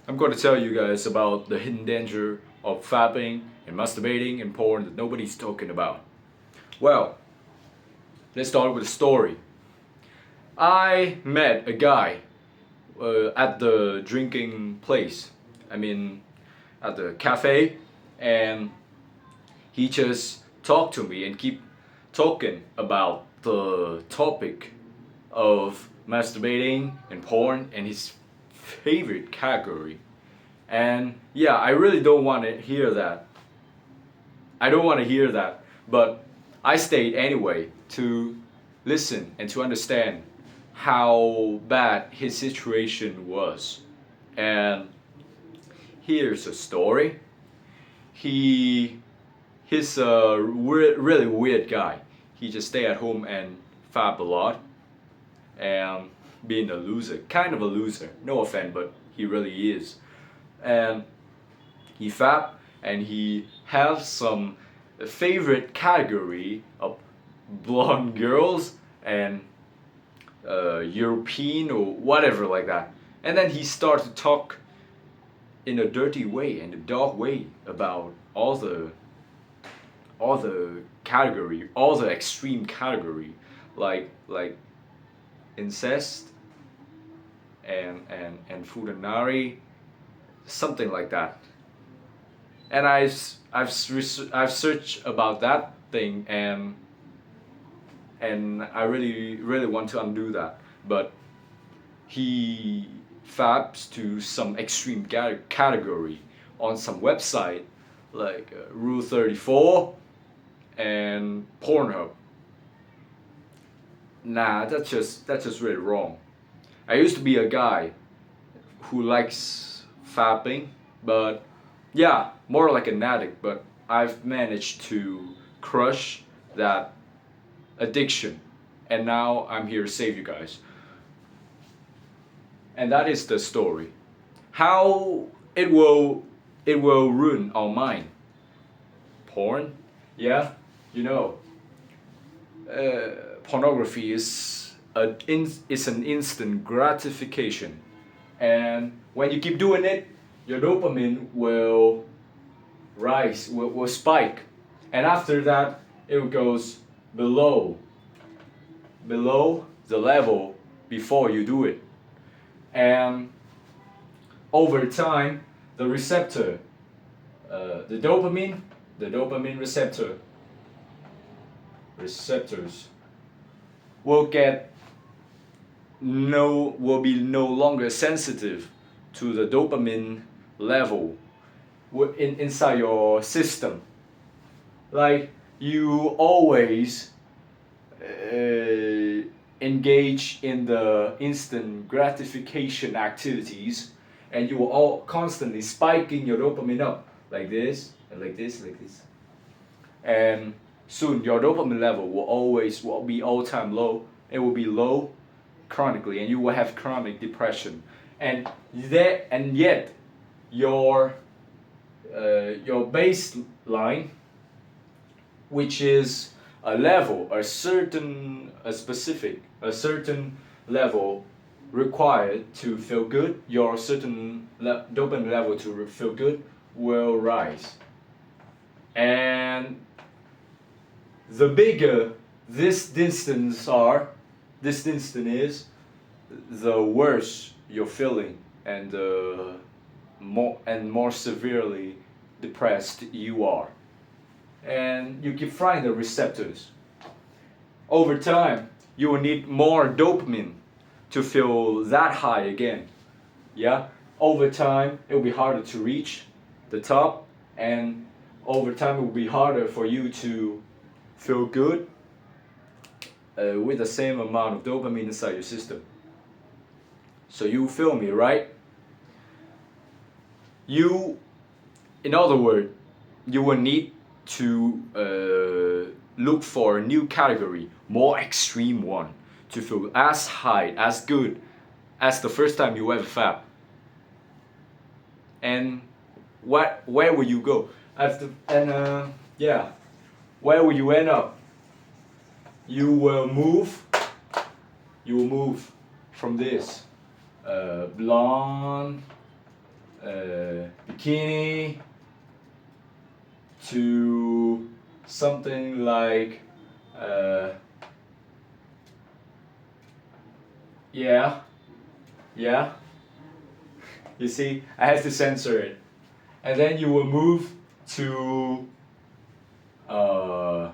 I'm going to tell you guys about the hidden danger of fapping and masturbating and porn that nobody's talking about. Well, let's start with a story. I met a guy at the drinking place. I mean, at the cafe, and he just talked to me and keep talking about the topic of masturbating and porn and his favorite category. And yeah, I really don't want to hear that. I don't want to hear that, but I stayed anyway to listen and to understand how bad his situation was. And here's a story. He he's a really weird guy. He just stay at home and fab a lot and being a loser, kind of a loser. No offense, but he really is. And he fab and he has some favorite category of blonde girls and European or whatever like that. And then he started to talk in a dirty way and a dark way about all the category, all the extreme category, like incest and fudanari, something like that. And I've searched about that thing, and I really want to undo that, but he fabs to some extreme category on some website like Rule 34 and Pornhub. Nah, that's just really wrong. I used to be a guy who likes fapping, but yeah, more like an addict. But I've managed to crush that addiction, and now I'm here to save you guys. And that is the story. How it will ruin our mind. Porn, yeah, you know, pornography is an instant gratification, and when you keep doing it, your dopamine will will spike, and after that, it goes below below the level before you do it, and over time, the receptor, the dopamine receptors will get will be no longer sensitive to the dopamine level inside your system. Like you always engage in the instant gratification activities, and you will all constantly spiking your dopamine up like this and like this, like this, and soon your dopamine level will be all time low. It will be low chronically, and you will have chronic depression. And yet your baseline, which is a certain level required to feel good, your certain dopamine level to feel good will rise. And the bigger this distance is, the worse you're feeling, and more severely depressed you are. And you keep frying the receptors. Over time, you will need more dopamine to feel that high again. Yeah? Over time, it will be harder to reach the top, and over time, it will be harder for you to feel good with the same amount of dopamine inside your system. So you feel me, right? In other words, you will need to look for a new category, more extreme one, to feel as high, as good as the first time you ever fab. And where will you go? Yeah, where will you end up? You will move from this blonde bikini to something like yeah, yeah. You see, I had to censor it. And then you will move to I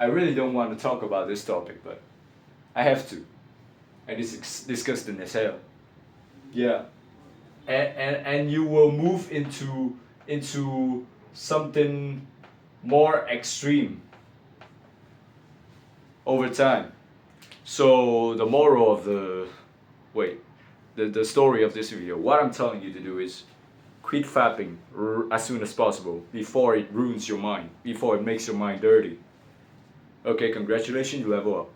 really don't want to talk about this topic, but I have to. And it's disgusting as hell. Yeah. And you will move into something more extreme over time. So the moral of the story of this video, what I'm telling you to do is quit fapping as soon as possible before it ruins your mind, before it makes your mind dirty. Okay, congratulations, you level up.